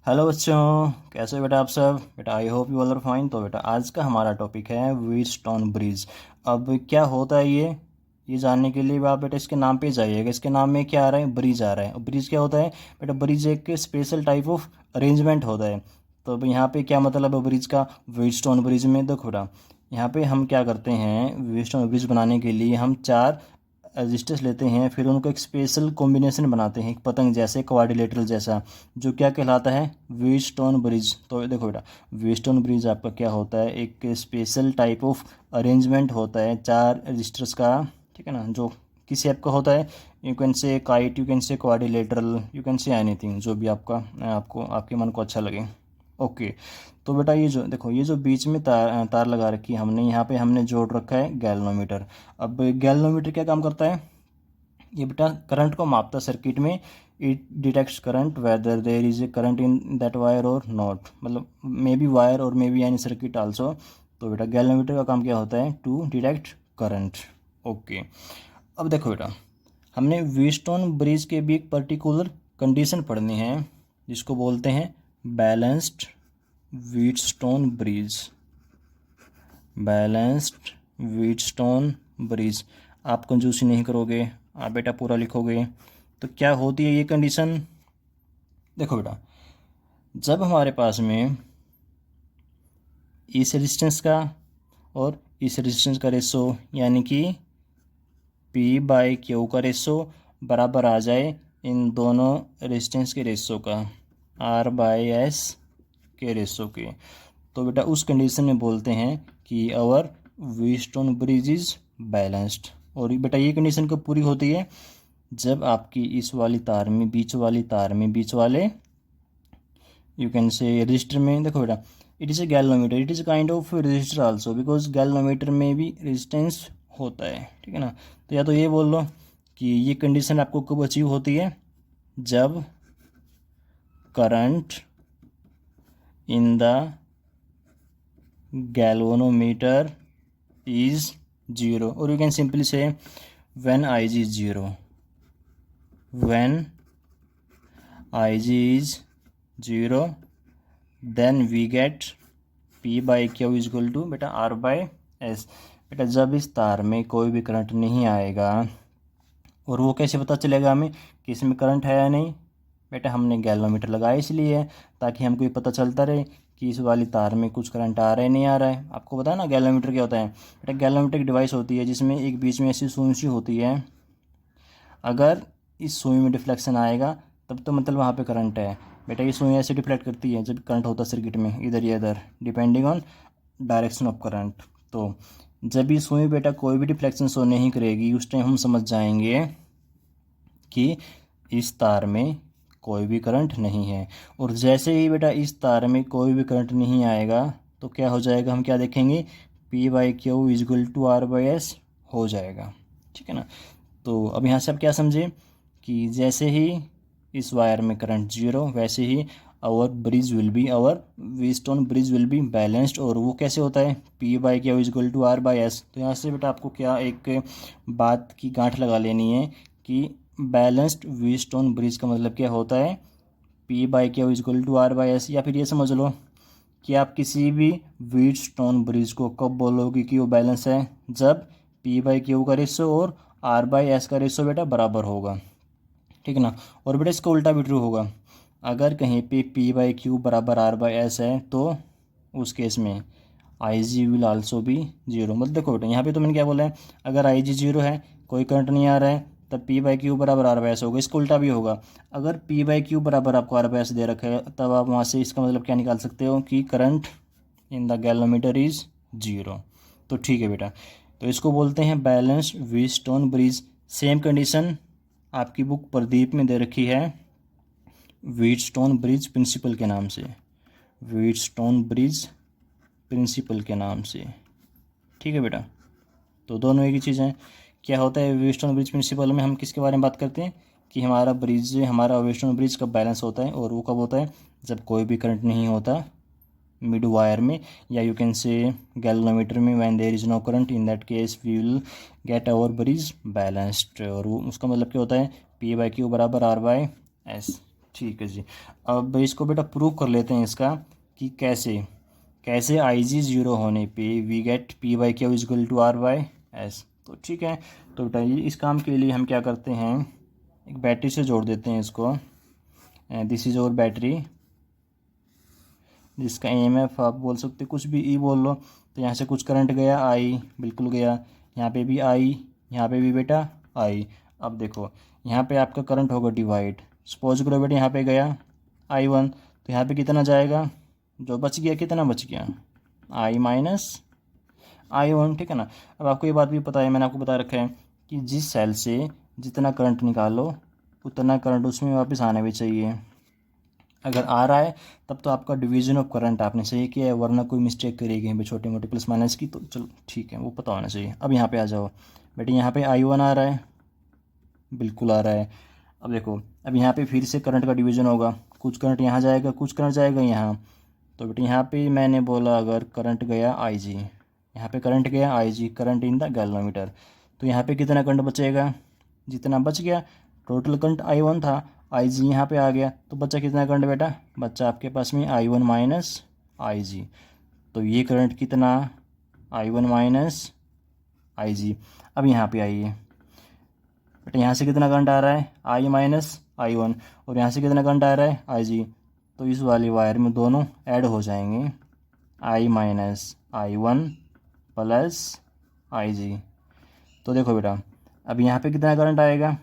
Hello बच्चों, कैसे हो बेटा आप सब। बेटा I hope you all are fine. तो बेटा आज का हमारा टॉपिक है व्हीटस्टोन ब्रिज। अब क्या होता है ये जानने के लिए आप बेटा इसके नाम पे जाइएगा। इसके नाम में क्या आ रहा है, ब्रिज आ रहा है। और ब्रिज क्या होता है बेटा, ब्रिज एक स्पेशल टाइप ऑफ अरेंजमेंट होता है। तो अब यहाँ पे क्या मतलब है ब्रिज का, व्हीटस्टोन ब्रिज में देखो बेटा, यहाँ पे हम क्या करते हैं, व्हीटस्टोन ब्रिज बनाने के लिए हम चार रजिस्टर्स लेते हैं, फिर उनको एक स्पेशल कॉम्बिनेशन बनाते हैं, एक पतंग जैसे, क्वाड्रिलेटरल जैसा, जो क्या कहलाता है, व्हीटस्टोन ब्रिज। तो देखो बेटा, व्हीटस्टोन ब्रिज आपका क्या होता है, एक स्पेशल टाइप ऑफ अरेंजमेंट होता है चार रजिस्टर्स का, ठीक है ना, जो किस शेप का होता है। यू कैन से काइट, यू कैन से quadrilateral, you can say anything, जो भी आपका आपको आपके मन को अच्छा लगे। ओके। तो बेटा ये जो देखो, ये जो बीच में तार तार लगा रखी है हमने, यहाँ पे हमने जोड़ रखा है गैल्वेनोमीटर। अब गैल्वेनोमीटर क्या काम करता है, ये बेटा करंट को मापता है सर्किट में। It detects current whether there is a current in that wire और नॉट, मतलब मे बी वायर और may be any circuit also. तो बेटा गैल्वेनोमीटर का काम क्या होता है, टू डिटेक्ट करंट। ओके। अब देखो बेटा, हमने व्हीटस्टोन ब्रिज के भी एक पर्टिकुलर कंडीशन पढ़नी है, जिसको बोलते हैं balanced Wheatstone bridge. Balanced Wheatstone bridge. आप कंजूसी नहीं करोगे, आप बेटा पूरा लिखोगे। तो क्या होती है ये कंडीशन, देखो बेटा, जब हमारे पास में इस रेजिस्टेंस का और इस रेजिस्टेंस का रेशो, यानी कि पी बाई क्यू का रेशो बराबर आ जाए इन दोनों रेजिस्टेंस के रेशो का, आर बाई एस के रेशो के, तो बेटा उस कंडीशन में बोलते हैं कि our Wheatstone bridge is balanced. और बेटा ये कंडीशन कब पूरी होती है, जब आपकी इस वाली तार में, बीच वाली तार में, बीच वाले यू कैन से रजिस्टर में, देखो बेटा, it is a galvanometer, it is kind of register also, because galvanometer में भी रेजिस्टेंस होता है, ठीक है ना। तो या तो ये बोल लो कि ये कंडीशन आपको कब अचीव होती है, जब current in the galvanometer is 0, or you can simply say when Ig is 0, when Ig is 0 then we get P by Q is equal to बेटा R by S। बेटा जब इस तार में कोई भी करंट नहीं आएगा, और वो कैसे पता चलेगा हमें कि इसमें करंट है या नहीं, बेटा हमने गैल्वेनोमीटर लगाया इसलिए है, ताकि हमको ये पता चलता रहे कि इस वाली तार में कुछ करंट आ रहा है नहीं आ रहा है। आपको पता है ना गैल्वेनोमीटर क्या होता है, बेटा गैल्वेनोमीटर एक डिवाइस होती है जिसमें एक बीच में ऐसी सुई सी होती है, अगर इस सुई में डिफ्लेक्शन आएगा तब तो मतलब वहाँ पे करंट है। बेटा ये सुई ऐसे डिफ्लेक्ट करती है जब करंट होता है सर्किट में, इधर या इधर, depending on direction of current. तो जब ये सुई बेटा कोई भी डिफ्लेक्शन शो नहीं करेगी, उस टाइम हम समझ जाएंगे कि इस तार में कोई भी करंट नहीं है। और जैसे ही बेटा इस तार में कोई भी करंट नहीं आएगा तो क्या हो जाएगा, हम क्या देखेंगे, P by Q is equal to R by S हो जाएगा, ठीक है ना। तो अब यहाँ से आप क्या समझे कि जैसे ही इस वायर में करंट 0, वैसे ही our bridge will be, our Wheatstone bridge will be balanced. और वो कैसे होता है, P by Q is equal to R by S. तो यहाँ से बेटा आपको क्या एक बात की गांठ लगा लेनी है कि बैलेंस्ड व्हीटस्टोन ब्रिज का मतलब क्या होता है, P by Q is equal to R by S. या फिर ये समझ लो कि आप किसी भी व्हीटस्टोन ब्रिज को कब बोलोगे कि वो बैलेंस है, जब P बाई क्यू का रेशो और R बाई एस का रेशो बेटा बराबर होगा, ठीक है ना। और बेटा इसका उल्टा भी ट्रू होगा, अगर कहीं पे P बाई क्यू बराबर R बाई एस है तो उस केस में IG विल आल्सो बी 0। मतलब देखो बेटा, यहाँ पे तो मैंने क्या बोला है, अगर IG 0 है, कोई करंट नहीं आ रहा है, तब P बाई क्यू बराबर R बाई एस होगा। इसका उल्टा भी होगा, अगर P बाई क्यू बराबर आपको R बाई एस दे रखा है, तब आप वहाँ से इसका मतलब क्या निकाल सकते हो कि current in the galvanometer is 0। तो ठीक है बेटा, तो इसको बोलते हैं balanced Wheatstone bridge. Same condition आपकी बुक प्रदीप में दे रखी है व्हीटस्टोन ब्रिज प्रिंसिपल के नाम से, व्हीटस्टोन ब्रिज प्रिंसिपल के नाम से, ठीक है बेटा। तो दोनों एक ही चीज़ हैं। क्या होता है व्हीटस्टोन ब्रिज प्रिंसिपल में, हम किसके बारे में बात करते हैं कि हमारा ब्रिज, हमारा व्हीटस्टोन ब्रिज कब बैलेंस होता है, और वो कब होता है, जब कोई भी करंट नहीं होता मिड वायर में, या यू कैन से गैल्वेनोमीटर में, when there is no current, in that case we will get our bridge balanced. और वो उसका मतलब क्या होता है, P बाई क्यू बराबर R बाई एस। ठीक है जी। अब इसको बेटा प्रूव कर लेते हैं इसका कि कैसे आई जी ज़ीरो होने पे we get P by Q is equal to R by S. तो ठीक है, तो बेटा ये इस काम के लिए हम क्या करते हैं, एक बैटरी से जोड़ देते हैं इसको। दिस इज़ और बैटरी जिसका EMF आप बोल सकते कुछ भी ई बोल लो। तो यहाँ से कुछ करंट गया आई, बिल्कुल गया, यहाँ पे भी आई, यहाँ पे भी बेटा आई। अब देखो यहाँ पे आपका करंट होगा डिवाइड, सपोज करो बेटा यहाँ पे गया I1, तो यहाँ पे कितना जाएगा, जो बच गया कितना बच गया, I माइनस I1, ठीक है ना। अब आपको ये बात भी पता है, मैंने आपको बता रखा है कि जिस सेल से जितना करंट निकालो उतना करंट उसमें वापस आना भी चाहिए। अगर आ रहा है तब तो आपका डिवीजन ऑफ करंट आपने सही किया है, वरना कोई मिस्टेक करेगी कहीं पे छोटी मोटी प्लस माइनस की, तो चलो ठीक है वो पता होना चाहिए। अब यहाँ पे आ जाओ बेटे, यहाँ पे I1 आ रहा है, बिल्कुल आ रहा है। अब देखो अब यहाँ पे फिर से करंट का डिवीजन होगा, कुछ करंट यहाँ जाएगा कुछ करंट जाएगा यहाँ। तो बेटे यहाँ पे मैंने बोला अगर करंट गया IG, यहाँ पे करंट गया IG, current in the galvanometer, तो यहाँ पे कितना करंट बचेगा, जितना बच गया। टोटल करंट I1 था, IG यहाँ पे आ गया, तो बच्चा कितना करंट बेटा, बच्चा आपके पास में I1 माइनस IG। तो ये करंट कितना, I1 माइनस IG। अब यहाँ पे आइए बेटा, यहाँ से कितना करंट आ रहा है, I माइनस I1, और यहाँ से कितना करंट आ रहा है IG। तो इस वाली वायर में दोनों ऐड हो जाएंगे, I minus I1 plus IG। तो देखो बेटा अब यहाँ पे कितना करंट आएगा,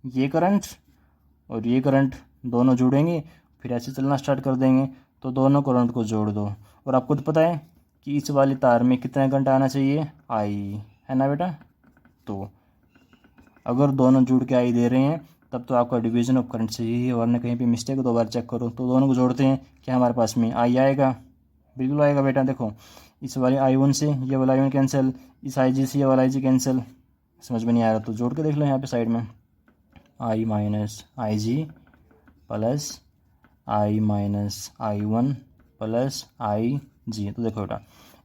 ये करंट और ये करंट दोनों जुड़ेंगे, फिर ऐसे चलना स्टार्ट कर देंगे। तो दोनों करंट को जोड़ दो, और आपको तो पता है कि इस वाली तार में कितना करंट आना चाहिए, I, है ना बेटा। तो अगर दोनों जुड़ के I दे रहे हैं तब तो आपका डिवीजन ऑफ करंट सही है, वरना कहीं पे मिस्टेक, दो बार चेक करो। तो दोनों को जोड़ते हैं, क्या हमारे पास में I आएगा, बिल्कुल आएगा बेटा। देखो इस वाले I1 से ये वाला I1 कैंसिल, इस IG से ये वाला IG कैंसिल। समझ में नहीं आ रहा तो जोड़ के देख लो यहाँ पे साइड में, I minus IG plus I minus I1 plus IG। तो देखो बेटा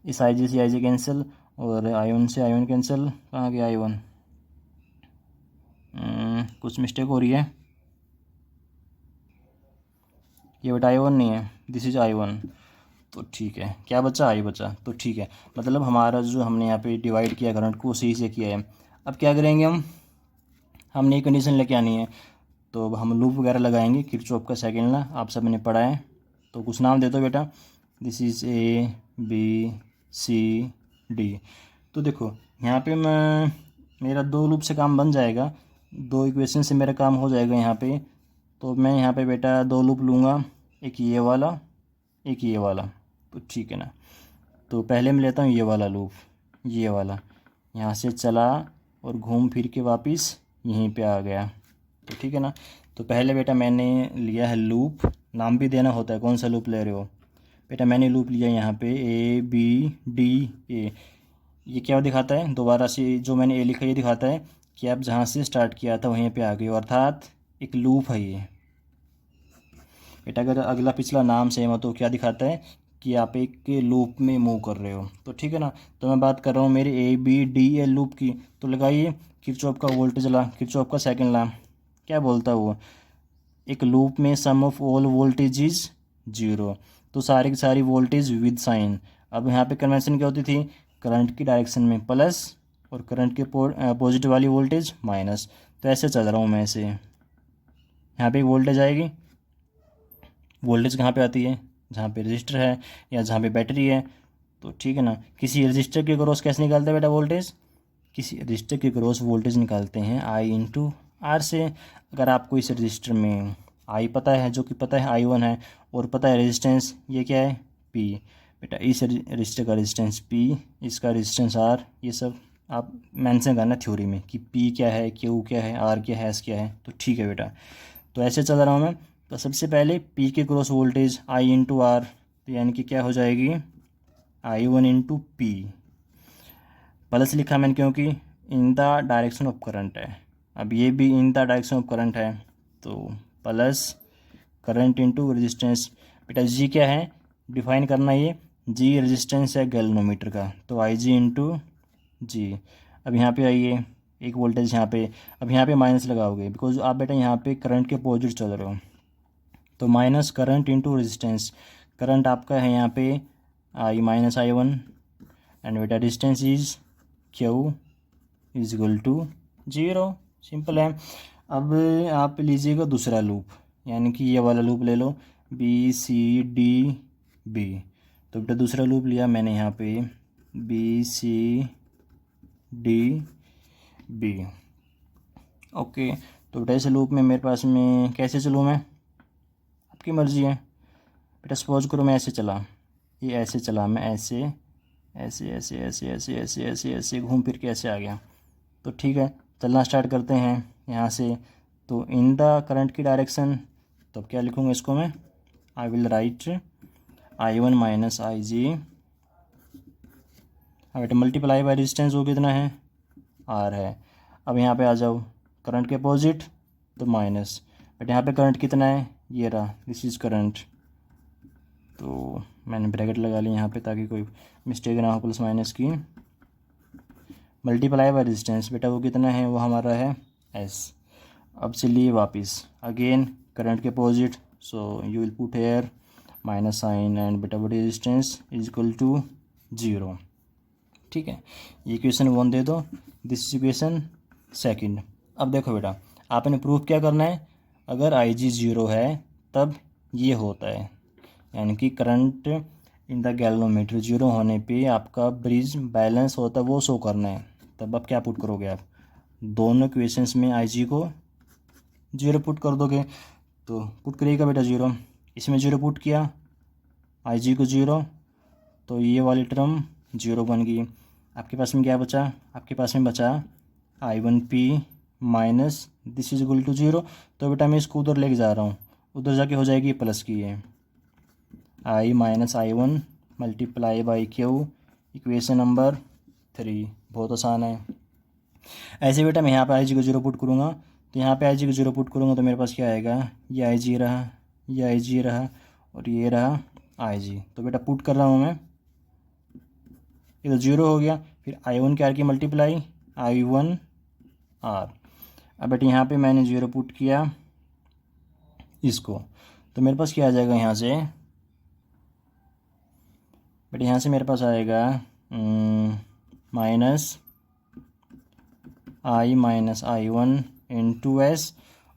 इस IG से IG कैंसिल और I1 से I1 कैंसिल, कहाँ गया I1, कुछ मिस्टेक हो रही है, ये बेटा I1 नहीं है, दिस इज I1। तो ठीक है, क्या बचा, I बचा। तो ठीक है, मतलब हमारा जो हमने यहाँ पे डिवाइड किया करंट को सही से किया है। अब क्या करेंगे हमने ये कंडीशन लेके आनी है, तो अब हम लूप वगैरह लगाएंगे, किरचॉफ का सेकंड लॉ आप सब ने पढ़ा है। तो कुछ नाम दे दो बेटा, दिस इज़ ABCD। तो देखो यहाँ पे मेरा 2 लूप से काम बन जाएगा, 2 इक्वेशन से मेरा काम हो जाएगा यहाँ पे। तो मैं यहाँ पे बेटा 2 लूप लूँगा, एक ये वाला एक ये वाला। तो ठीक है ना, तो पहले मैं लेता हूँ ये वाला लूप, ये वाला यहाँ से चला और घूम फिर के वापस यहीं पे आ गया। तो ठीक है ना, तो पहले बेटा मैंने लिया है लूप, नाम भी देना होता है कौन सा लूप ले रहे हो। बेटा मैंने लूप लिया यहाँ पे ABDA। ये क्या दिखाता है, दोबारा से जो मैंने A लिखा ये दिखाता है कि आप जहाँ से स्टार्ट किया था वहीं पे आ गए, अर्थात एक लूप है ये। बेटा अगर अगला पिछला नाम सेम हो तो क्या दिखाता है कि आप एक लूप में मूव कर रहे हो। तो ठीक है ना, तो मैं बात कर रहा हूँ मेरे ABDA लूप की। तो लगाइए किरचॉफ का वोल्टेज लॉ, किरचॉफ का सेकंड लॉ क्या बोलता है वो, एक लूप में सम ऑफ ऑल वोल्टेज इज 0। तो सारी की सारी वोल्टेज विद साइन। अब यहाँ पे कन्वेंशन क्या होती थी, करंट की डायरेक्शन में प्लस और करंट के पॉजिटिव वाली वोल्टेज माइनस। तो ऐसे चल रहा हूँ मैं ऐसे, यहाँ पे वोल्टेज आएगी, वोल्टेज कहाँ पे आती है, जहाँ पे रजिस्टर है या जहाँ पे बैटरी है। तो ठीक है ना, किसी रजिस्टर के क्रॉस कैसे निकालते हैं बेटा वोल्टेज, किसी रजिस्टर के क्रॉस वोल्टेज निकालते हैं I इंटू R से। अगर आपको इस रजिस्टर में I पता है, जो कि पता है I1 है, और पता है रेजिस्टेंस ये क्या है P, बेटा इस रजिस्टर का रेजिस्टेंस P, इसका रेजिस्टेंस R, ये सब आप मेंशन करना थ्योरी में कि P क्या है, Q क्या है, R क्या है, S क्या है। तो ठीक है बेटा, तो ऐसे चल रहा हूँ मैं। तो सबसे पहले P के cross voltage I into R, तो यानी कि क्या हो जाएगी I1 इंटू P, प्लस लिखा मैंने क्योंकि in the direction of current है। अब ये भी in the direction of current है, तो प्लस करंट इंटू रेजिस्टेंस। बेटा जी क्या है, डिफाइन करना, ये जी रेजिस्टेंस है गैल्वेनोमीटर का, तो आई जी इंटू जी। अब यहाँ पे आइए, एक वोल्टेज यहाँ पे, अब यहाँ पे माइनस लगाओगे बिकॉज आप बेटा यहाँ पे करंट के अपोजिट चल रहे हो। तो minus current into resistance, current आपका है यहाँ पे I माइनस I1 एंड बेटा resistance is Q is equal to 0। Simple है। अब आप लीजिएगा दूसरा लूप, यानी कि ये वाला लूप ले लो BCDB। तो बेटा दूसरा लूप लिया मैंने यहाँ पे BCDB। ओके, तो बेटा इस लूप में मेरे पास में कैसे चलूँ मैं, आपकी मर्ज़ी है बेटा। सपोज करो मैं ऐसे चला, ये ऐसे चला, मैं ऐसे ऐसे ऐसे ऐसे ऐसे ऐसे ऐसे ऐसे घूम फिर के ऐसे आ गया। तो ठीक है, चलना स्टार्ट करते हैं यहाँ से। तो इन द करंट की डायरेक्शन, तो अब क्या लिखूँगा इसको मैं, I will write I1 minus IG। अब बेटा मल्टीप्लाई बाय रेजिस्टेंस वो कितना है, R है। अब यहाँ पे आ जाओ, करंट के अपोजिट तो माइनस, बट यहाँ पे करंट कितना है, ये रहा, दिस इज़ करंट। तो मैंने ब्रैकेट लगा ली यहाँ पे ताकि कोई मिस्टेक ना हो प्लस माइनस की। मल्टीप्लाई बाय रेजिस्टेंस, बेटा वो कितना है, वो हमारा है S। अब चलिए वापस अगेन करंट के opposite, so you will put here minus sign and बेटा वो रेजिस्टेंस इज इक्वल टू 0। ठीक है, ये इक्वेशन 1 दे दो, दिस इज इक्वेशन सेकंड। अब देखो बेटा, आपने प्रूफ क्या करना है, अगर IG 0 है तब ये होता है, यानी कि करंट इन द गैल्वेनोमीटर 0 होने पे आपका ब्रिज बैलेंस होता है, वो शो करना है। तब आप क्या पुट करोगे, आप दोनों इक्वेशंस में IG को 0 पुट कर दोगे, तो पुट करिएगा बेटा 0, इसमें 0 पुट किया, IG को 0, तो ये वाली टर्म 0 बन गई। आपके पास में क्या बचा, आपके पास में बचा I1P minus this is equal to 0। तो बेटा मैं इसको उधर लेके जा रहा हूँ, उधर जाके हो जाएगी प्लस की है I minus I1 multiply by Q, equation number 3। बहुत आसान है। ऐसे बेटा मैं यहाँ पे IG को 0 पुट करूँगा, तो यहाँ पे IG को 0 पुट करूँगा तो मेरे पास क्या आएगा, ये IG रहा, ये IG रहा और ये रहा IG। तो बेटा पुट कर रहा हूँ मैं, ये तो 0 हो गया, फिर I1 के R की मल्टीप्लाई I1 R। अब बेटा यहाँ पे मैंने 0 पुट किया इसको, तो मेरे पास क्या आ जाएगा यहाँ से, बट यहाँ से मेरे पास आएगा minus I minus I1 into S,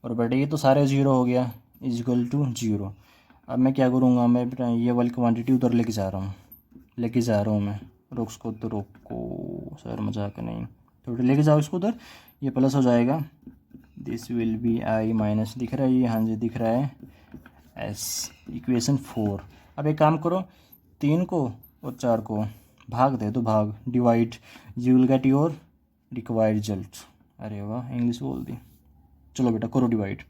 और बेटा ये तो सारे 0 हो गया इज इक्वल टू 0। अब मैं क्या करूँगा, मैं बेटा ये वाली क्वांटिटी उधर लेके जा रहा हूँ मैं, रोको तो रोको सर, मजाक नहीं, तो बेटा लेके जाओ इसको उधर, ये प्लस हो जाएगा, this will be I minus, दिख रहा है ये, हाँ जी दिख रहा है S, इक्वेशन 4। अब एक काम करो, 3 को और 4 को भाग दे दो, भाग divide, you will get your required result. अरे वाह, इंग्लिश बोल दी। चलो बेटा करो डिवाइड,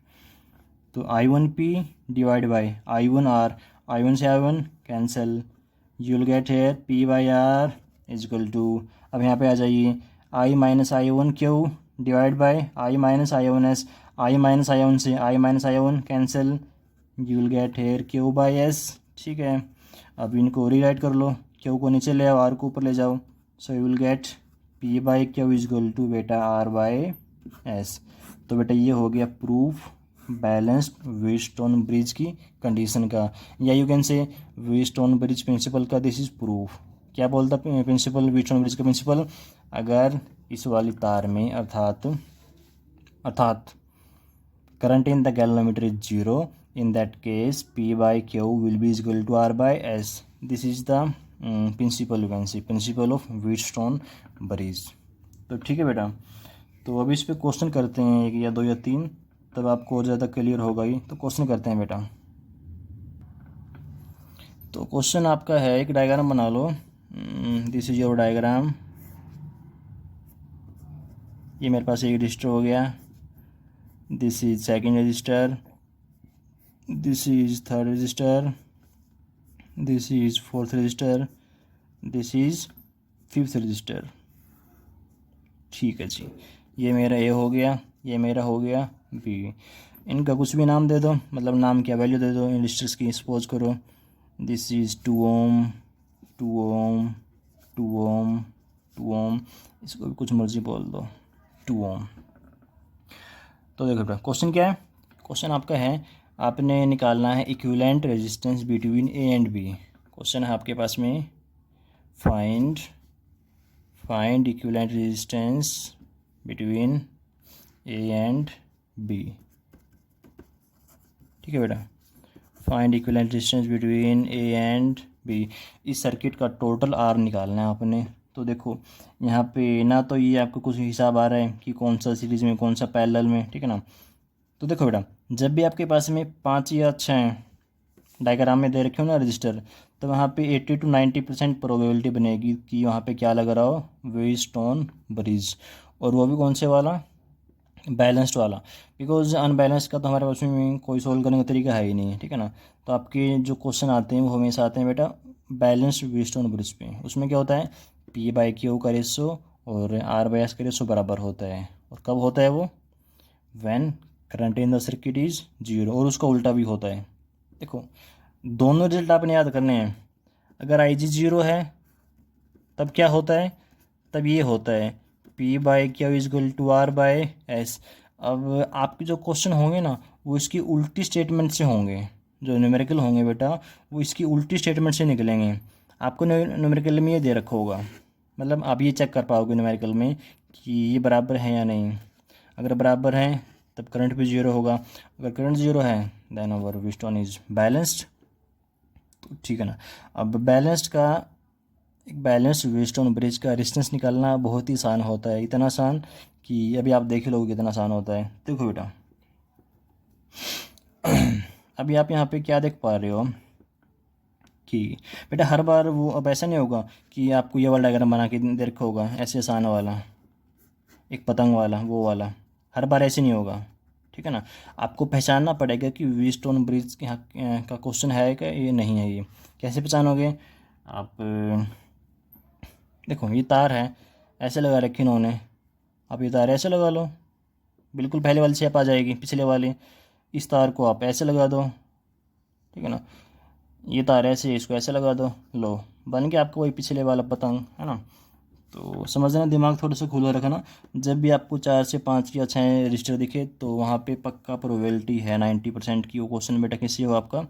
तो I1P divide by I1R, I1 से I1 cancel, you will get here P by R is equal to, अब यहाँ पे आ जाइए I minus I1Q divide by I minus I1S, I minus I1 से I minus I1 cancel, you will get here Q by S। ठीक है, अब इनको रीराइट कर लो, Q को नीचे ले आओ, R को ऊपर ले जाओ, so you will get P by Q is equal to बेटा R बाई S। तो बेटा ये हो गया प्रूफ बैलेंस्ड व्हीटस्टोन ब्रिज की कंडीशन का, या you can say Wheatstone bridge principle का, दिस इज प्रूफ। क्या बोलता प्रिंसिपल, व्हीटस्टोन ब्रिज का प्रिंसिपल, अगर इस वाली तार में अर्थात current in the galvanometer is 0, in that case P by Q will be equal to R by S. This is the principle, you can see principle of Wheatstone bridge। तो ठीक है बेटा, तो अभी इस पे क्वेश्चन करते हैं, 1 या 2 या 3, तब आपको और ज़्यादा क्लियर होगा ही। तो क्वेश्चन करते हैं बेटा। तो क्वेश्चन आपका है, एक डायग्राम बना लो, दिस इज योर डायग्राम, ये मेरे पास एक रजिस्टर हो गया, this is second register, this is third register, this is fourth register, this is fifth register। ठीक है जी, ये मेरा A हो गया, ये मेरा हो गया B। इनका कुछ भी नाम दे दो, मतलब नाम क्या वैल्यू दे दो इन रजिस्टर्स की। सपोज करो दिस इज़ 2 ओम, 2 ओम, 2 ओम, 2 ओम, इसको भी कुछ मर्जी बोल दो, 2 ओम। तो देखो बेटा क्वेश्चन क्या है, क्वेश्चन आपका है आपने निकालना है equivalent resistance between A and B. Question है आपके पास में find equivalent resistance between A and B. ठीक है बेटा, find equivalent resistance between A and B. इस सर्किट का टोटल आर निकालना है आपने। तो देखो यहाँ पे ना तो ये आपको कुछ हिसाब आ रहा है कि कौन सा सीरीज़ में कौन सा पैरेलल में, ठीक है ना। तो देखो बेटा, जब भी आपके पास में 5 या 6 डायग्राम में दे रखे हो ना रजिस्टर, तो वहाँ पे 80 to 90% प्रोबेबिलिटी बनेगी कि वहाँ पे क्या लग रहा हो, व्हीटस्टोन ब्रिज। और वो भी कौन से वाला, बैलेंस्ड वाला, बिकॉज अनबैलेंस्ड का तो हमारे पास में कोई सोल्व करने का तरीका है ही नहीं है, ठीक है ना। तो आपके जो क्वेश्चन आते हैं वो हमेशा आते हैं बेटा बैलेंस्ड व्हीटस्टोन ब्रिज पे। उसमें क्या होता है, पी बाई क्यू का रेशो और आर बाई एस का रेशो बराबर होता है। और कब होता है वो, when current in the circuit is 0। और उसका उल्टा भी होता है। देखो दोनों रिजल्ट आपने याद करने हैं। अगर आई जी 0 है तब क्या होता है, तब ये होता है P by Q is equal to R by S. अब आपके जो क्वेश्चन होंगे ना वो इसकी उल्टी स्टेटमेंट से होंगे। जो न्यूमेरिकल होंगे बेटा वो इसकी उल्टी स्टेटमेंट से निकलेंगे। आपको न्यूमेरिकल में ये दे रखा होगा, मतलब आप ये चेक कर पाओगे न्यूमेरिकल में कि ये बराबर है या नहीं। अगर बराबर है तब करंट भी 0 होगा। अगर करंट 0 है then our Wheatstone is balanced. तो ठीक है ना। अब बैलेंस्ड का, एक बैलेंस्ड व्हीटस्टोन ब्रिज का रेजिस्टेंस निकालना बहुत ही आसान होता है। इतना आसान कि अभी आप देख लोगे कितना आसान होता है। देखो बेटा अभी आप यहाँ पे क्या देख पा रहे हो कि बेटा हर बार वो, अब ऐसा नहीं होगा कि आपको ये वाला डायग्राम बना के दे रखा होगा ऐसे आसान वाला, एक पतंग वाला, वो वाला हर बार ऐसे नहीं होगा, ठीक है ना। आपको पहचानना पड़ेगा कि व्हीटस्टोन ब्रिज के यहाँ का क्वेश्चन है कि ये नहीं है। ये कैसे पहचानोगे आप, देखो ये तार है ऐसे लगा रखी इन्होंने, आप ये तार ऐसे लगा लो, बिल्कुल पहले वाली शेप आ जाएगी पिछले वाले। इस तार को आप ऐसे लगा दो, ठीक है ना। ये तार ऐसे, इसको ऐसे लगा दो, लो बन गया आपको वही पिछले वाला पतंग, है ना। तो समझना, दिमाग थोड़ा सा खुला रखना। जब भी आपको 4 से 5 या 6 रजिस्टर दिखे तो वहाँ पे पक्का प्रोबेबिलिटी है 90% की वो क्वेश्चन बेटा किससे हो, आपका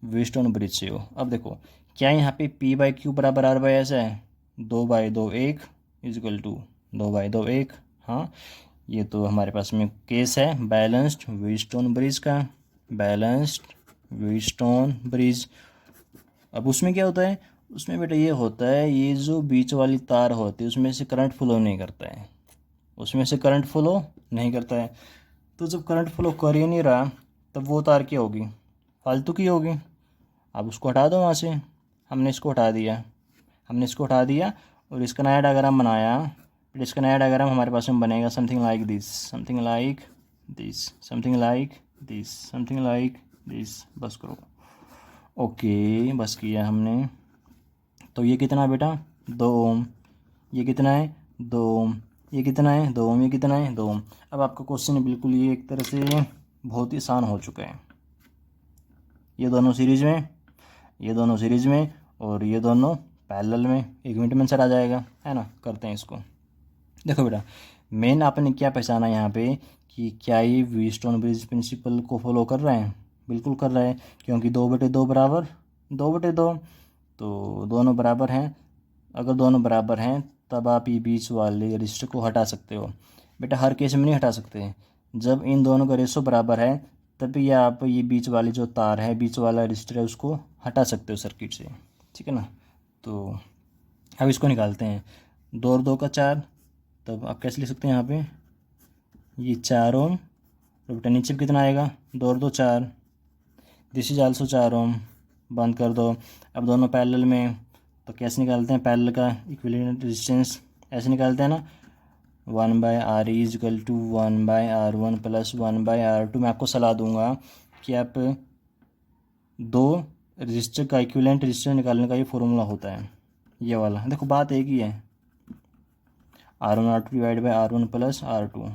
व्हीटस्टोन ब्रिज से हो। अब देखो क्या यहाँ पे पी बाई क्यू बराबर आर बाई एस है, 2/2 1 इजिकल टू 2/2 1। हाँ ये तो हमारे पास में केस है बैलेंस्ड व्हीटस्टोन ब्रिज का, बैलेंस्ड व्हीटस्टोन ब्रिज। अब उसमें क्या होता है, उसमें बेटा ये होता है, ये जो बीच वाली तार होती है उसमें से करंट फ्लो नहीं करता है, उसमें से करंट फ्लो नहीं करता है। तो जब करंट फ्लो कर ही नहीं रहा तब वो तार क्या होगी, फालतू की होगी। आप उसको हटा दो वहाँ से। हमने इसको हटा दिया और इसका नया डायग्राम बनाया। फिर इसका नया डायग्राम हमारे पास में बनेगा something like this, something like this, something like this, something like this. बस करो, ओके बस किया हमने। तो ये कितना है बेटा 2 ओम, ये कितना है 2 ओम, ये कितना है 2 ओम, ये कितना है 2 ओम। अब आपका क्वेश्चन बिल्कुल ये एक तरह से बहुत ही आसान हो चुका है। ये दोनों सीरीज में, ये दोनों सीरीज में और ये दोनों पैरेलल में, 1 मिनट में आंसर आ जाएगा, है ना। करते हैं इसको। देखो बेटा मेन आपने क्या पहचाना यहाँ पे कि क्या ये व्हीटस्टोन ब्रिज प्रिंसिपल को फॉलो कर रहे हैं, बिल्कुल कर रहे हैं, क्योंकि 2/2 बराबर 2/2, तो दोनों बराबर हैं। अगर दोनों बराबर हैं तब आप ये बीच वाले रजिस्टर को हटा सकते हो। बेटा हर केस में नहीं हटा सकते, जब इन दोनों का रेशो बराबर है तभी आप ये बीच वाली जो तार है, बीच वाला रजिस्टर है, उसको हटा सकते हो सर्किट से, ठीक है ना। तो अब इसको निकालते हैं, 2 और 2 का 4, तब आप कैसे लिख सकते हैं यहाँ पे, ये 4 ओम। तो बेटा नीचे कितना आएगा 2 और 2 4, दिस इज आल्सो 4 ओम। बंद कर दो। अब दोनों पैरेलल में, तो कैसे निकालते हैं पैरेलल का इक्विवेलेंट रेजिस्टेंस, ऐसे निकालते हैं ना, 1/R is equal to 1/R1 plus 1/R2। मैं आपको सलाह दूंगा कि आप 2 रजिस्टर का इक्विवेलेंट रजिस्टर निकालने का ये फॉर्मूला होता है, ये वाला। देखो बात एक ही है, R1 R2 divide by R1 plus R2।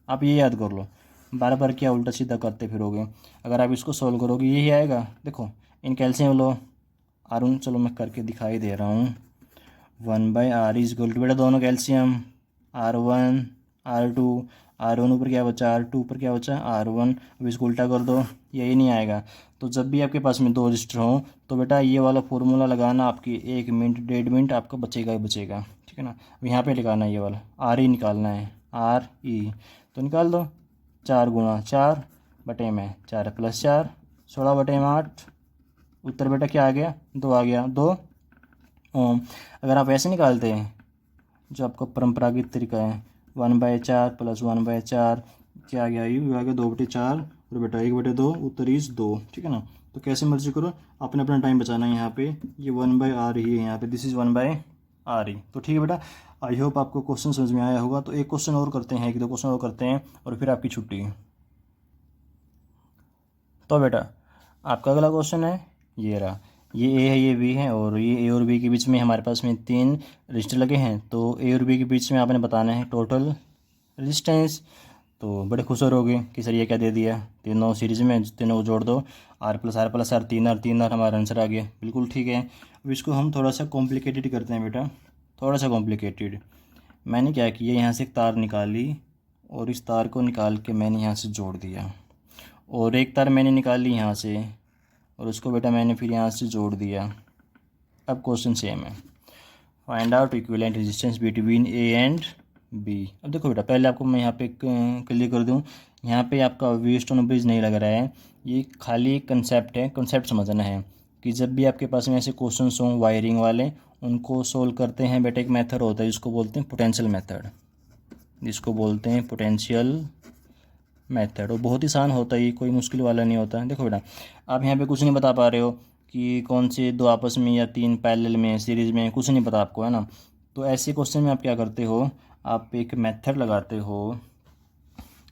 आप ये याद कर लो, बार बार क्या उल्टा सीधा करते फिरोगे। अगर आप इसको सॉल्व करोगे यही आएगा। देखो इन कैल्शियम लो, R1 चलो मैं करके दिखाई दे रहा हूँ, 1/R इज इक्वल टू, बेटा दोनों कैल्शियम R1 R2, R1 ऊपर क्या बचा R2 ऊपर क्या बचा R1। अब इसको उल्टा कर दो, यही नहीं आएगा। तो जब भी आपके पास में 2 रजिस्टर हों तो बेटा ये वाला फॉर्मूला लगाना, आपकी 1 मिनट 1.5 मिनट आपका बचेगा ही बचेगा, ठीक है ना। अब यहाँ पे लगाना है ये वाला आर ई निकालना है, आर ई, तो निकाल दो 4 गुणा 4 बटे में 4 प्लस 4 16 बटे में 8। उत्तर बेटा क्या आ गया? 2 आ गया, 2 ओम। अगर आप ऐसे निकालते हैं जो आपका परंपरागत तरीका है, 1/4 प्लस 1/4 क्या आ गया? यू आ गया 2/4 और बेटा 1/2, उत्तर इज 2, ठीक है ना। तो कैसे मर्जी करो, आपने अपना टाइम बचाना है। यहाँ पे ये 1/r ही है, यहाँ पे दिस इज 1/r ही। तो ठीक है बेटा, आई होप आपको क्वेश्चन समझ में आया होगा। तो एक क्वेश्चन और करते हैं, 1-2 क्वेश्चन और करते हैं और फिर आपकी छुट्टी है। तो बेटा आपका अगला क्वेश्चन है ये रहा, ये ए है, ये बी है और ये ए और बी के बीच में हमारे पास में 3 रजिस्टर लगे हैं। तो ए और बी के बीच में आपने बताना है टोटल रेजिस्टेंस। तो बड़े खुश हो गए कि सर ये क्या दे दिया, तीनों सीरीज़ में, तीनों को जोड़ दो, R plus R plus R, 3R हमारा आंसर आ गया। बिल्कुल ठीक है। अब इसको हम थोड़ा सा कॉम्प्लिकेटेड करते हैं बेटा, थोड़ा सा कॉम्प्लिकेटेड। मैंने क्या किया, यहाँ से एक तार निकाली और इस तार को निकाल के मैंने यहाँ से जोड़ दिया, और एक तार मैंने निकाली यहाँ से और उसको बेटा मैंने फिर यहाँ से जोड़ दिया। अब क्वेश्चन सेम है, find out equivalent resistance between A and B. अब देखो बेटा, पहले आपको मैं यहाँ पे क्लियर कर दूँ, यहाँ पे आपका व्हीटस्टोन ब्रिज नहीं लग रहा है, ये खाली एक कंसेप्ट है। कंसेप्ट समझना है कि जब भी आपके पास में ऐसे क्वेश्चन हों वायरिंग वाले, उनको सोल्व करते हैं बेटा, एक मेथड होता है जिसको बोलते हैं पोटेंशियल मेथड, जिसको बोलते हैं पोटेंशियल मेथड। और बहुत ही आसान होता है, ये कोई मुश्किल वाला नहीं होता। देखो बेटा, आप यहाँ पे कुछ नहीं बता पा रहे हो कि कौन से 2 आपस में या 3 पैरेलल में, सीरीज़ में, कुछ नहीं पता आपको, है ना। तो ऐसे क्वेश्चन में आप क्या करते हो, आप एक मेथड लगाते हो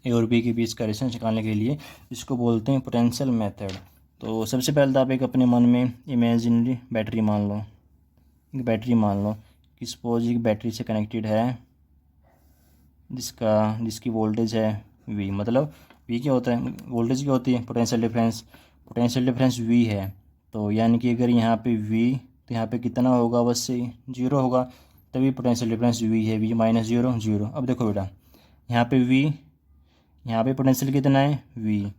ए और बी के बीच का रेजिस्टेंस निकालने के लिए, जिसको बोलते हैं पोटेंशियल मेथड। तो सबसे पहले तो आप एक अपने मन में इमेजिनरी बैटरी मान लो, एक बैटरी मान लो कि सपोज एक बैटरी से कनेक्टेड है, जिसकी वोल्टेज है V। मतलब V क्या होता है, वोल्टेज क्या होती है, potential difference. Potential difference V है, तो यानी कि अगर यहाँ पे V, तो यहाँ पे कितना होगा, बस 0 होगा, तभी पोटेंशियल डिफरेंस V है, V माइनस 0 0। अब देखो बेटा, यहाँ पे V, यहाँ पे पोटेंशियल कितना है V,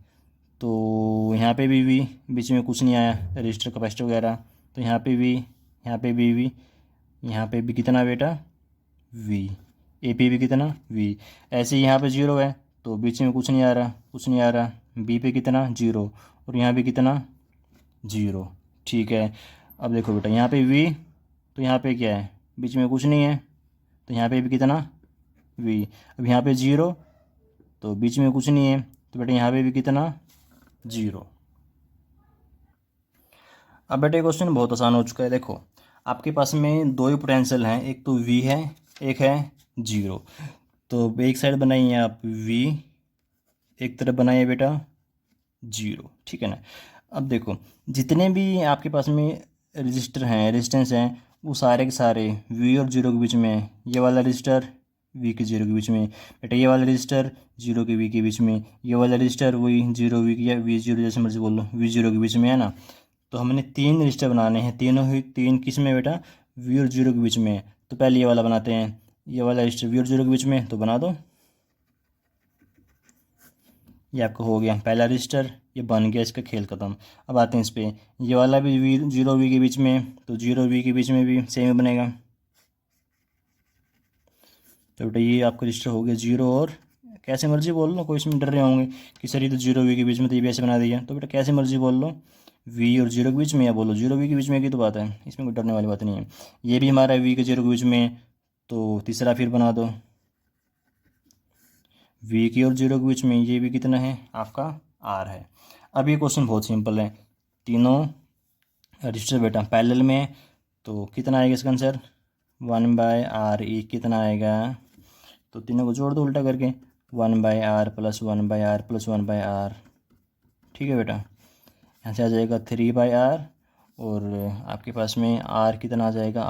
तो यहाँ पे भी V, बीच में कुछ नहीं आया रजिस्टर कैपेसिटर वगैरह, तो यहाँ पे V, यहाँ पे भी V, यहाँ पे भी कितना बेटा V, ए पे भी कितना V। ऐसे ही यहाँ पे 0 है तो बीच में कुछ नहीं आ रहा, कुछ नहीं आ रहा, बी पे कितना 0 और यहाँ पे कितना 0, ठीक है। अब देखो बेटा, यहाँ पे V, तो यहाँ पे क्या है, बीच में कुछ नहीं है, तो यहाँ पे भी कितना V। अब यहाँ पे 0, तो बीच में कुछ नहीं है, तो बेटा यहाँ पे भी कितना 0। अब बेटे क्वेश्चन बहुत आसान हो चुका है। देखो आपके पास में 2 ही पोटेंशियल हैं, एक तो V है, एक है 0। तो एक साइड बनाइए आप V, एक तरफ बनाइए बेटा 0, ठीक है ना। अब देखो जितने भी आपके पास में रजिस्टर हैं, रेजिस्टेंस हैं, वो सारे के सारे V और 0 के बीच में, ये वाला रजिस्टर V के 0 के बीच में, बेटा ये वाला रजिस्टर 0 के V के बीच में, ये वाला रजिस्टर वही 0 V या V0 जैसे मर्जी बोल लो, V0 के बीच में, है ना। तो हमने 3 रजिस्टर बनाने हैं, तीनों ही 3 किस में बेटा, V और 0 के बीच में। तो पहले ये वाला बनाते हैं, ये वाला रजिस्टर V और 0 के बीच में, तो बना दो। ये आपका हो गया पहला रजिस्टर, ये बन गया, इसका खेल खत्म। अब आते हैं इस पर, ये वाला भी V 0 V के बीच में, तो 0 V के बीच में भी सेम बनेगा। तो बेटा ये आपका रजिस्टर हो गया 0 और, कैसे मर्जी बोल लो, कोई इसमें डर रहे होंगे कि सर ये तो 0 V के बीच में, तो ये भी ऐसे बना दिया। तो बेटा कैसे मर्जी बोल लो, V और 0 के बीच में, या बोलो 0 V के बीच में की तो बात है, इसमें कोई डरने वाली बात नहीं है। ये भी हमारा V के 0 के बीच में, तो तीसरा फिर बना दो V की और 0 के बीच में, ये भी कितना है आपका R है। अब ये क्वेश्चन बहुत सिंपल है, तीनों रजिस्टर बेटा पैरेलल में है, तो कितना आएगा इसका आंसर 1/R कितना आएगा, तो तीनों को जोड़ दो उल्टा करके, 1/R plus 1/R plus 1/R, ठीक है बेटा। यहाँ से आ जाएगा 3/R और आपके पास में R कितना आ जाएगा,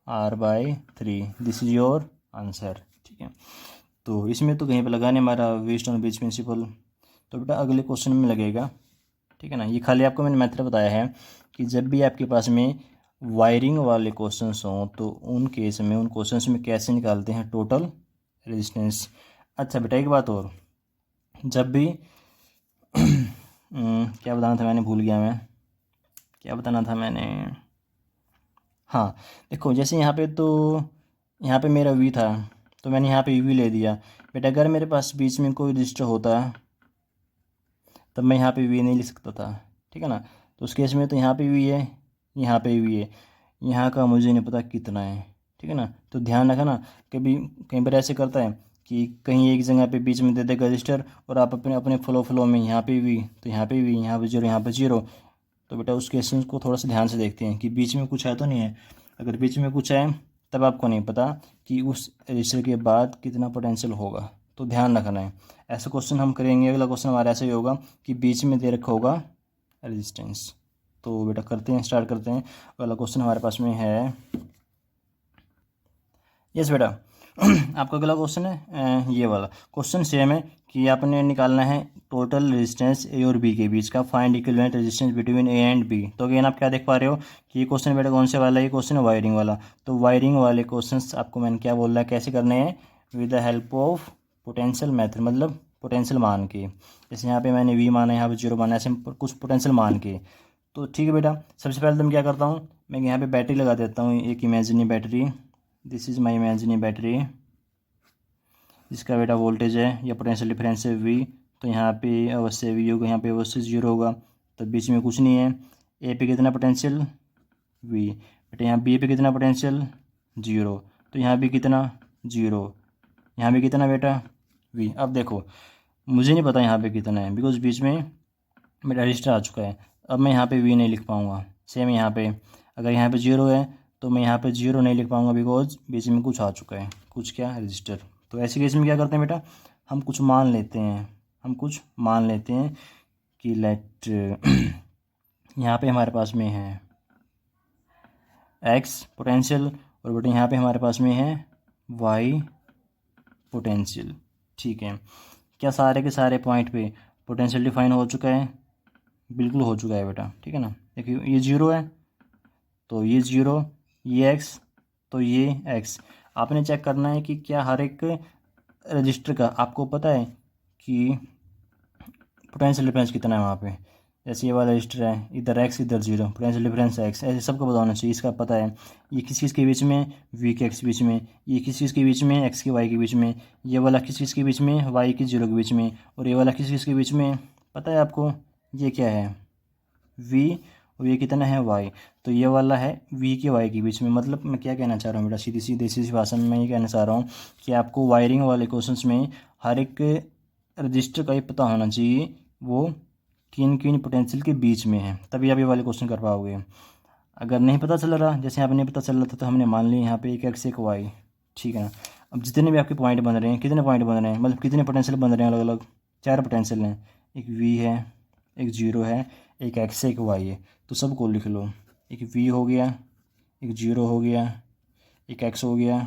R/3। This is your answer, ठीक है। तो इसमें तो कहीं पर लगाने हमारा व्हीटस्टोन ब्रिज प्रिंसिपल, तो बेटा अगले क्वेश्चन में लगेगा, ठीक है ना। ये खाली आपको मैंने मेथड बताया है कि जब भी आपके पास में वायरिंग वाले क्वेश्चंस हों तो उन केस में, उन क्वेश्चंस में कैसे निकालते हैं टोटल रेजिस्टेंस। अच्छा बेटा एक बात और, जब भी क्या बताना था मैंने, भूल गया मैं, क्या बताना था मैंने। हाँ देखो, जैसे यहाँ पे तो यहाँ पे मेरा वी था, तो मैंने यहाँ पे वी ले दिया। बट अगर मेरे पास बीच में कोई रजिस्टर होता तब मैं यहाँ पे वी नहीं लिख सकता था, ठीक है ना। तो उस केस में तो यहाँ पे वी है, यहाँ पे वी है, यहाँ का मुझे नहीं पता कितना है, ठीक है ना। तो ध्यान रखा ना, कभी कई बार ऐसे करता है कि कहीं एक जगह पे बीच में दे देगा रजिस्टर, और आप अपने अपने फ्लो में यहाँ पे वी, तो यहाँ पे वी, यहाँ पे जीरो, यहाँ पे जीरो। तो बेटा उस क्वेश्चन को थोड़ा सा ध्यान से देखते हैं कि बीच में कुछ है तो नहीं है। अगर बीच में कुछ है तब आपको नहीं पता कि उस रजिस्टर के बाद कितना पोटेंशियल होगा, तो ध्यान रखना है। ऐसा क्वेश्चन हम करेंगे, अगला क्वेश्चन हमारा ऐसा ही होगा कि बीच में दे रखा होगा रेजिस्टेंस। तो बेटा करते हैं, स्टार्ट करते हैं। अगला क्वेश्चन हमारे पास में है, यस बेटा आपका अगला क्वेश्चन है ये वाला। क्वेश्चन सेम है कि आपने निकालना है टोटल रेजिस्टेंस ए और बी के बीच का, find equivalent resistance between A and B. तो अगेन आप क्या देख पा रहे हो कि ये क्वेश्चन बेटा कौन से वाला है, ये क्वेश्चन है वायरिंग वाला। तो वायरिंग वाले क्वेश्चन आपको मैंने क्या बोल रहा है, कैसे करने हैं, with the help of potential method, मतलब पोटेंशियल मान के। जैसे यहाँ पे मैंने वी माना, यहाँ पे जीरो माना, ऐसे कुछ पोटेंशियल मान के। तो ठीक है बेटा, सबसे पहले तो मैं क्या करता हूँ, मैं यहाँ पे बैटरी लगा देता हूँ, एक imaginary battery. This is my imaginary battery, जिसका बेटा वोल्टेज है या पोटेंशियल डिफरेंस है वी। तो यहाँ पे अवश्य वी होगा, यहाँ पे अवश्य जीरो होगा, तो बीच में कुछ नहीं है। ए पे कितना पोटेंशियल वी, बेटा यहाँ बी पे कितना पोटेंशियल जीरो, तो यहाँ भी कितना जीरो, यहाँ भी कितना बेटा वी। अब देखो मुझे नहीं पता यहाँ पे कितना है, बिकॉज बीच में मेरा रजिस्टर आ चुका है। अब मैं यहाँ पे वी नहीं लिख पाऊँगा। सेम यहाँ पे अगर यहाँ पे जीरो है तो मैं यहाँ पे जीरो नहीं लिख पाऊँगा, बिकॉज बीच में कुछ आ चुका है, कुछ क्या रजिस्टर। तो ऐसे केस में क्या करते हैं बेटा, हम कुछ मान लेते हैं, हम कुछ मान लेते हैं कि लेट यहाँ पे हमारे पास में है एक्स पोटेंशियल, और बेटा यहाँ पे हमारे पास में है वाई पोटेंशियल, ठीक है। क्या सारे के सारे पॉइंट पे पोटेंशियल डिफाइन हो चुका है, बिल्कुल हो चुका है बेटा, ठीक है ना। देखिए ये जीरो है तो ये जीरो, ये एक्स तो ये एक्स। आपने चेक करना है कि क्या हर एक रजिस्टर का आपको पता है कि पोटेंशियल डिफरेंस कितना है वहाँ पे। जैसे ये वाला रजिस्टर है, इधर एक्स इधर जीरो, पोटेंशियल डिफरेंस एक्स, ऐसे सबको पता होना चाहिए, इसका पता है। ये किस चीज़ के बीच में, वी के एक्स के बीच में, ये किस चीज़ के बीच में, एक्स के वाई के बीच में, ये वाला किस चीज़ के बीच में, वाई के जीरो के बीच में, और ये वाला किस चीज़ के बीच में, पता है आपको, ये क्या है वी, और ये कितना है वाई। तो ये वाला है वी के वाई के बीच में। मतलब मैं क्या कहना चाह रहा हूँ बेटा, सीधी सीधी भाषा में मैं ये कहना चाह रहा हूँ कि आपको वायरिंग वाले क्वेश्चंस में हर एक रजिस्टर का ही पता होना चाहिए वो किन किन पोटेंशियल के बीच में है, तभी आप ये वाले क्वेश्चन कर पाओगे। अगर नहीं पता चल रहा, जैसे यहाँ पे नहीं पता चल रहा था, तो हमने मान लिया यहाँ पे एक एक्स एक वाई, ठीक है ना। अब जितने भी आपके पॉइंट बन रहे हैं, कितने पॉइंट बन रहे हैं, मतलब कितने पोटेंशियल बन रहे हैं, अलग अलग 4 पोटेंशियल हैं, एक वी है, एक जीरो है, एक एक्स है, एक वाई है। तो सबको लिख लो, एक वी हो गया, एक जीरो हो गया, एक एक्स हो गया,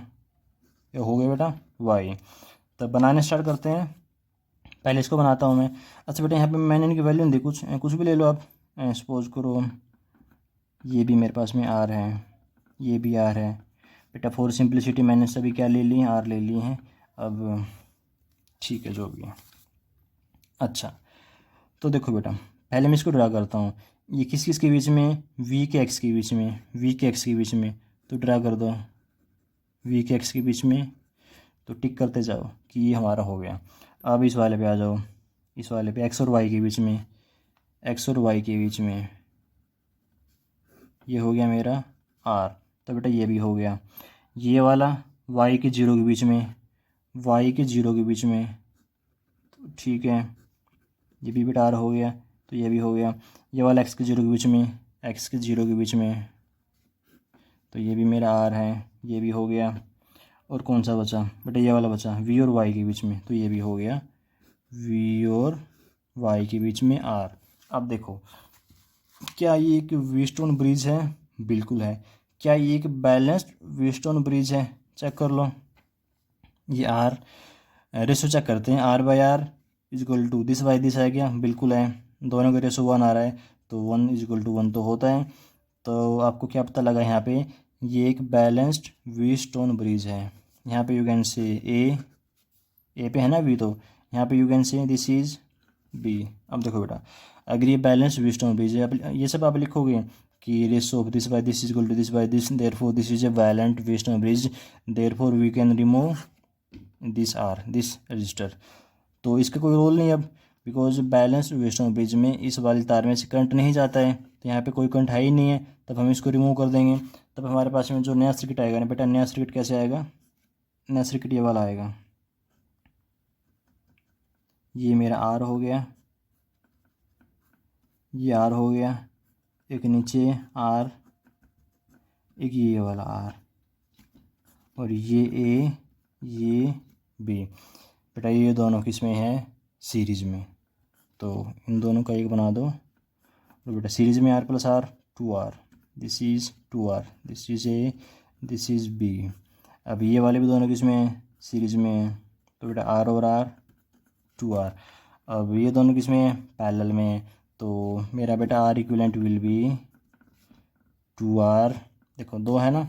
ये हो गया बेटा वाई। तब बनाने स्टार्ट करते हैं। पहले इसको बनाता हूँ मैं। अच्छा बेटा यहाँ पे मैंने इनकी वैल्यू नहीं दी, कुछ भी ले लो आप। सपोज करो ये भी मेरे पास में आर है, ये भी आर है बेटा। फॉर सिंप्लिसिटी मैंने सभी क्या ले लिए, आर ले लिए हैं। अब ठीक है जो भी है। अच्छा तो देखो बेटा, पहले मैं इसको ड्रा करता हूँ। ये किस किस के बीच में, वी के एक्स के बीच में, वी के एक्स के बीच में। तो ड्रा कर दो वी के एक्स के बीच में, तो टिक करते जाओ कि ये हमारा हो गया। अब इस वाले पे आ जाओ, इस वाले पे एक्स और वाई के बीच में, एक्स और वाई के बीच में, ये हो गया मेरा आर। तो बेटा ये भी हो गया। ये वाला वाई के जीरो के बीच में, वाई के जीरो के बीच में, तो ठीक है ये भी बेटा आर हो गया। तो ये भी हो गया। ये वाला एक्स के जीरो के बीच में, एक्स के जीरो के बीच में, तो ये भी मेरा आर है, ये भी हो गया। और कौन सा बचा बेटा, ये वाला बचा वी और वाई के बीच में, तो ये भी हो गया वी और वाई के बीच में आर। अब देखो क्या ये एक व्हीटस्टोन ब्रिज है, बिल्कुल है। क्या ये एक बैलेंस्ड व्हीटस्टोन ब्रिज है, चेक कर लो। ये आर रेशो चेक करते हैं, R by R is equal to this by this है क्या, बिल्कुल है। दोनों का रेशो 1 आ रहा है, तो 1 इजक्वल टू 1 तो होता है। तो आपको क्या पता लगा यहाँ पे, ये एक बैलेंस्ड व्हीटस्टोन ब्रिज है। यहाँ पे यू कैन से ए पे है ना वी, तो यहाँ पे you can say this is B. अब देखो बेटा, अगर ये बैलेंस विस्टम ब्रिज है, ये सब आप लिखोगे कि ratio of this by this is equal to this by this, therefore this is a balanced Wheatstone bridge, therefore we can remove this R, this resistor. तो इसका कोई रोल नहीं अब, बिकॉज बैलेंस वेस्टर्न ब्रिज में इस वाली तार में से करंट नहीं जाता है, तो यहाँ पे कोई करंट है ही नहीं है, तब हम इसको रिमूव कर देंगे। तब हमारे पास में जो नया सर्किट आएगा ना बेटा, नया सर्किट कैसे आएगा, नया सर्किट ये वाला आएगा। ये मेरा आर हो गया, ये आर हो गया, एक नीचे आर, एक ये वाला आर, और ये ए, ये बी। बेटा ये दोनों किस में है, सीरीज में, तो इन दोनों का एक बना दो। तो बेटा सीरीज में R plus R, 2R, this is 2R, this is A, this is B. अब ये वाले भी दोनों किस में है, सीरीज में है, तो बेटा आर और आर, 2R। अब ये दोनों किस में है, पैरेलल में है, तो मेरा बेटा are equivalent will be 2R। देखो दो है ना,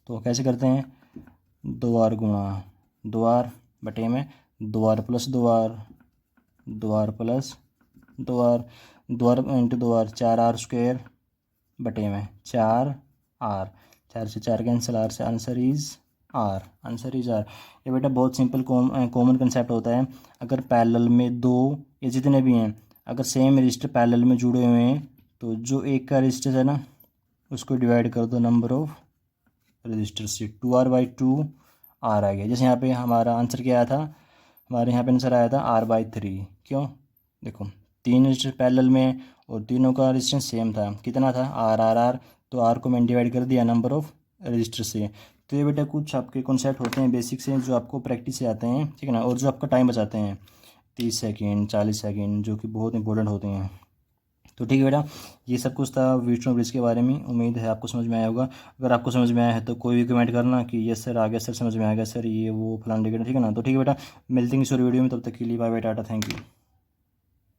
तो कैसे करते हैं, 2R गुणा 2R बटे में 2R plus 2R, 2R plus 2R, 2R into 2R, 4R square बटे में 4R, 4 से 4 कैंसिल, आर से answer is R, answer is R. ये बेटा बहुत सिंपल कॉमन कंसेप्ट होता है। अगर पैरेलल में दो या जितने भी हैं, अगर सेम रजिस्टर पैरेलल में जुड़े हुए हैं, तो जो एक का रजिस्टर है ना, उसको डिवाइड कर दो नंबर ऑफ रजिस्टर से, 2R/2 आर आ गया। जैसे यहाँ पे हमारा आंसर क्या आया था, हमारे यहाँ पे आंसर आया था R/3। क्यों, देखो 3 रजिस्टर पैरेलल में और तीनों का रेजिस्टेंस सेम था, कितना था, R। तो R को मैंने डिवाइड कर दिया नंबर ऑफ रजिस्टर से। तो ये बेटा कुछ आपके कॉन्सेप्ट होते हैं बेसिक से, जो आपको प्रैक्टिस से आते हैं, ठीक है ना, और जो आपका टाइम बचाते हैं 30 सेकेंड 40 सेकेंड, जो कि बहुत इंपॉर्टेंट होते हैं। तो ठीक है बेटा, ये सब कुछ था व्हीटस्टोन ब्रिज के बारे में। उम्मीद है आपको समझ में आया होगा। अगर आपको समझ में आया है तो कोई भी कमेंट करना कि यस सर आ गया, सर समझ में आ गया, सर ये वो फलान, ठीक है ना। तो ठीक है बेटा, मिलते हैं किसी और वीडियो में, तब तक के लिए bye bye, tata, thank you.